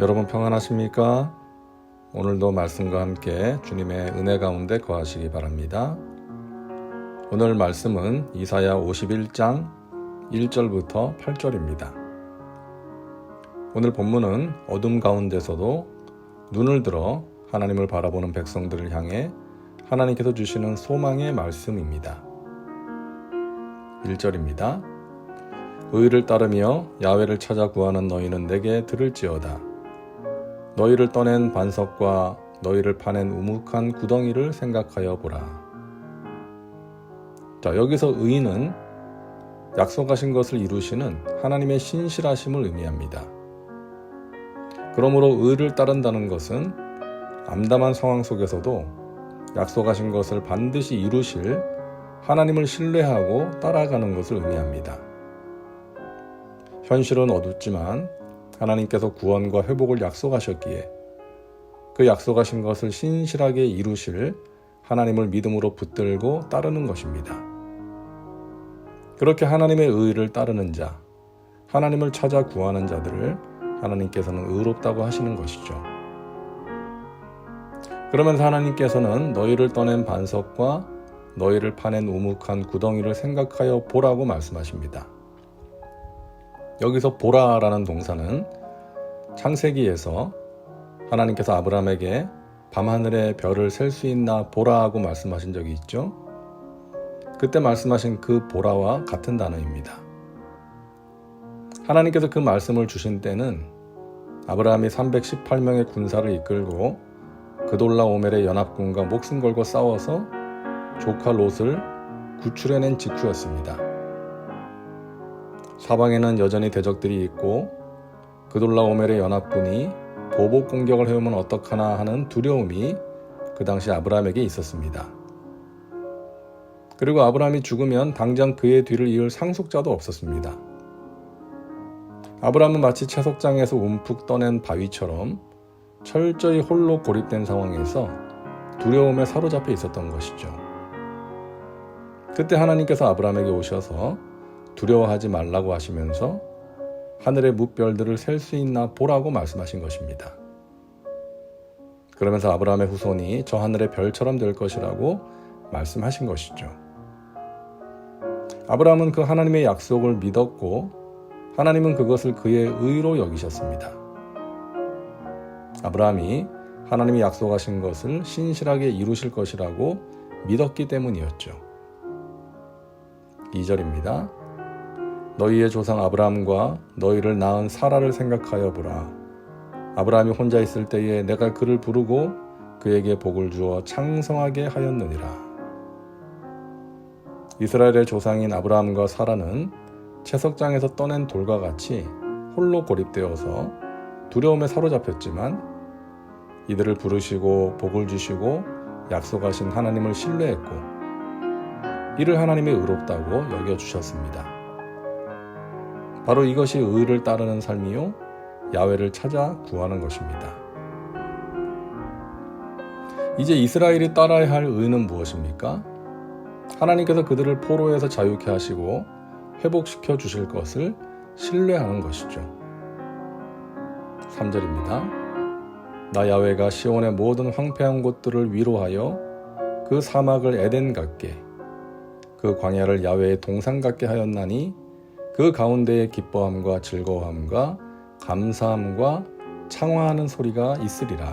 여러분 평안하십니까? 오늘도 말씀과 함께 주님의 은혜 가운데 거하시기 바랍니다. 오늘 말씀은 이사야 51장 1절부터 8절입니다. 오늘 본문은 어둠 가운데서도 눈을 들어 하나님을 바라보는 백성들을 향해 하나님께서 주시는 소망의 말씀입니다. 1절입니다. 의를 따르며 야훼를 찾아 구하는 너희는 내게 들을지어다. 너희를 떠낸 반석과 너희를 파낸 우묵한 구덩이를 생각하여 보라. 자, 여기서 의는 약속하신 것을 이루시는 하나님의 신실하심을 의미합니다. 그러므로 의를 따른다는 것은 암담한 상황 속에서도 약속하신 것을 반드시 이루실 하나님을 신뢰하고 따라가는 것을 의미합니다. 현실은 어둡지만 하나님께서 구원과 회복을 약속하셨기에 그 약속하신 것을 신실하게 이루실 하나님을 믿음으로 붙들고 따르는 것입니다. 그렇게 하나님의 의를 따르는 자, 하나님을 찾아 구하는 자들을 하나님께서는 의롭다고 하시는 것이죠. 그러면서 하나님께서는 너희를 떠낸 반석과 너희를 파낸 우묵한 구덩이를 생각하여 보라고 말씀하십니다. 여기서 보라라는 동사는 창세기에서 하나님께서 아브라함에게 밤하늘의 별을 셀 수 있나 보라고 말씀하신 적이 있죠. 그때 말씀하신 그 보라와 같은 단어입니다. 하나님께서 그 말씀을 주신 때는 아브라함이 318명의 군사를 이끌고 그돌라오멜의 연합군과 목숨 걸고 싸워서 조카 롯을 구출해낸 직후였습니다. 사방에는 여전히 대적들이 있고 그돌라오멜의 연합군이 보복 공격을 해오면 어떡하나 하는 두려움이 그 당시 아브라함에게 있었습니다. 그리고 아브라함이 죽으면 당장 그의 뒤를 이을 상속자도 없었습니다. 아브라함은 마치 채석장에서 움푹 떠낸 바위처럼 철저히 홀로 고립된 상황에서 두려움에 사로잡혀 있었던 것이죠. 그때 하나님께서 아브라함에게 오셔서 두려워하지 말라고 하시면서 하늘의 뭇별들을 셀 수 있나 보라고 말씀하신 것입니다. 그러면서 아브라함의 후손이 저 하늘의 별처럼 될 것이라고 말씀하신 것이죠. 아브라함은 그 하나님의 약속을 믿었고 하나님은 그것을 그의 의로 여기셨습니다. 아브라함이 하나님이 약속하신 것을 신실하게 이루실 것이라고 믿었기 때문이었죠. 2절입니다. 너희의 조상 아브라함과 너희를 낳은 사라를 생각하여 보라. 아브라함이 혼자 있을 때에 내가 그를 부르고 그에게 복을 주어 창성하게 하였느니라. 이스라엘의 조상인 아브라함과 사라는 채석장에서 떠낸 돌과 같이 홀로 고립되어서 두려움에 사로잡혔지만 이들을 부르시고 복을 주시고 약속하신 하나님을 신뢰했고 이를 하나님의 의롭다고 여겨주셨습니다. 바로 이것이 의를 따르는 삶이요 야훼를 찾아 구하는 것입니다. 이제 이스라엘이 따라야 할 의는 무엇입니까? 하나님께서 그들을 포로에서 자유케 하시고 회복시켜 주실 것을 신뢰하는 것이죠. 3절입니다. 나 야훼가 시온의 모든 황폐한 곳들을 위로하여 그 사막을 에덴 같게 그 광야를 야훼의 동산 같게 하였나니 그 가운데에 기뻐함과 즐거움과 감사함과 창화하는 소리가 있으리라.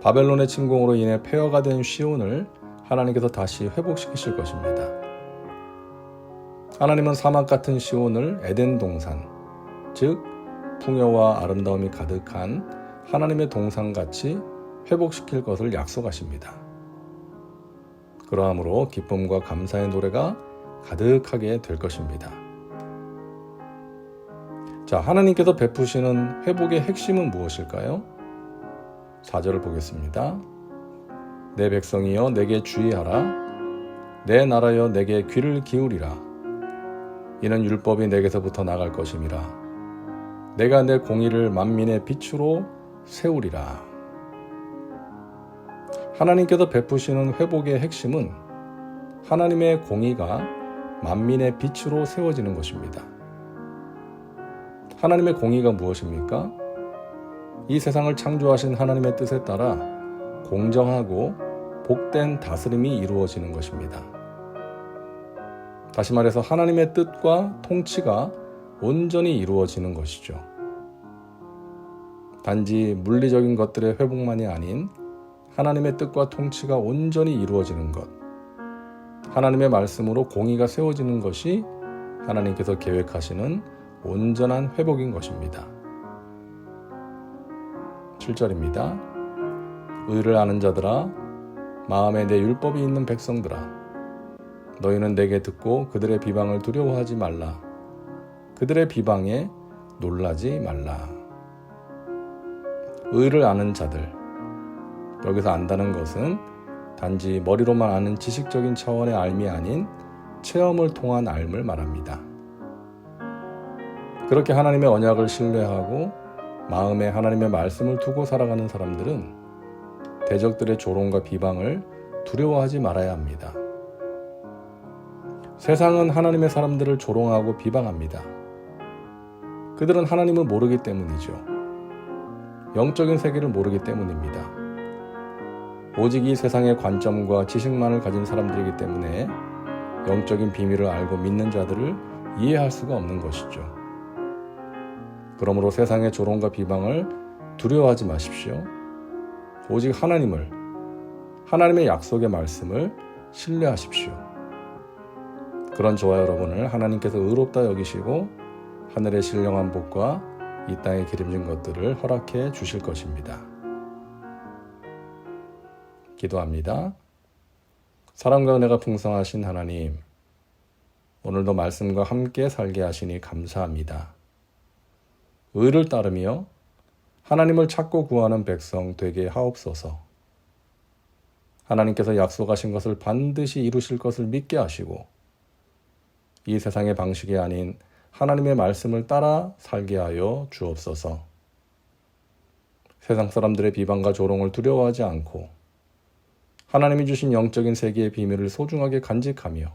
바벨론의 침공으로 인해 폐허가 된 시온을 하나님께서 다시 회복시키실 것입니다. 하나님은 사막 같은 시온을 에덴 동산, 즉 풍요와 아름다움이 가득한 하나님의 동산같이 회복시킬 것을 약속하십니다. 그러함으로 기쁨과 감사의 노래가 가득하게 될 것입니다. 자, 하나님께서 베푸시는 회복의 핵심은 무엇일까요? 4절을 보겠습니다. 내 백성이여 내게 주의하라. 내 나라여 내게 귀를 기울이라. 이는 율법이 내게서부터 나갈 것임이라. 내가 내 공의를 만민의 빛으로 세우리라. 하나님께서 베푸시는 회복의 핵심은 하나님의 공의가 만민의 빛으로 세워지는 것입니다. 하나님의 공의가 무엇입니까? 이 세상을 창조하신 하나님의 뜻에 따라 공정하고 복된 다스림이 이루어지는 것입니다. 다시 말해서 하나님의 뜻과 통치가 온전히 이루어지는 것이죠. 단지 물리적인 것들의 회복만이 아닌 하나님의 뜻과 통치가 온전히 이루어지는 것, 하나님의 말씀으로 공의가 세워지는 것이 하나님께서 계획하시는 온전한 회복인 것입니다. 7절입니다. 의를 아는 자들아, 마음에 내 율법이 있는 백성들아, 너희는 내게 듣고 그들의 비방을 두려워하지 말라. 그들의 비방에 놀라지 말라. 의를 아는 자들, 여기서 안다는 것은 단지 머리로만 아는 지식적인 차원의 알미 아닌 체험을 통한 알을 말합니다. 그렇게 하나님의 언약을 신뢰하고 마음에 하나님의 말씀을 두고 살아가는 사람들은 대적들의 조롱과 비방을 두려워하지 말아야 합니다. 세상은 하나님의 사람들을 조롱하고 비방합니다. 그들은 하나님을 모르기 때문이죠. 영적인 세계를 모르기 때문입니다. 오직 이 세상의 관점과 지식만을 가진 사람들이기 때문에 영적인 비밀을 알고 믿는 자들을 이해할 수가 없는 것이죠. 그러므로 세상의 조롱과 비방을 두려워하지 마십시오. 오직 하나님의 약속의 말씀을 신뢰하십시오. 그런 저와 여러분을 하나님께서 의롭다 여기시고 하늘의 신령한 복과 이 땅에 기름진 것들을 허락해 주실 것입니다. 기도합니다. 사랑과 은혜가 풍성하신 하나님, 오늘도 말씀과 함께 살게 하시니 감사합니다. 의를 따르며 하나님을 찾고 구하는 백성 되게 하옵소서. 하나님께서 약속하신 것을 반드시 이루실 것을 믿게 하시고 이 세상의 방식이 아닌 하나님의 말씀을 따라 살게 하여 주옵소서. 세상 사람들의 비방과 조롱을 두려워하지 않고 하나님이 주신 영적인 세계의 비밀을 소중하게 간직하며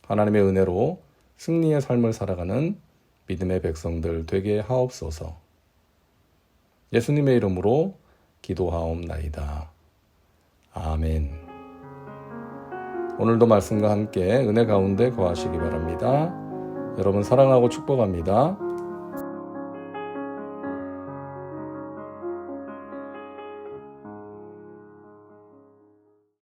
하나님의 은혜로 승리의 삶을 살아가는 믿음의 백성들 되게 하옵소서. 예수님의 이름으로 기도하옵나이다. 아멘. 오늘도 말씀과 함께 은혜 가운데 거하시기 바랍니다. 여러분 사랑하고 축복합니다.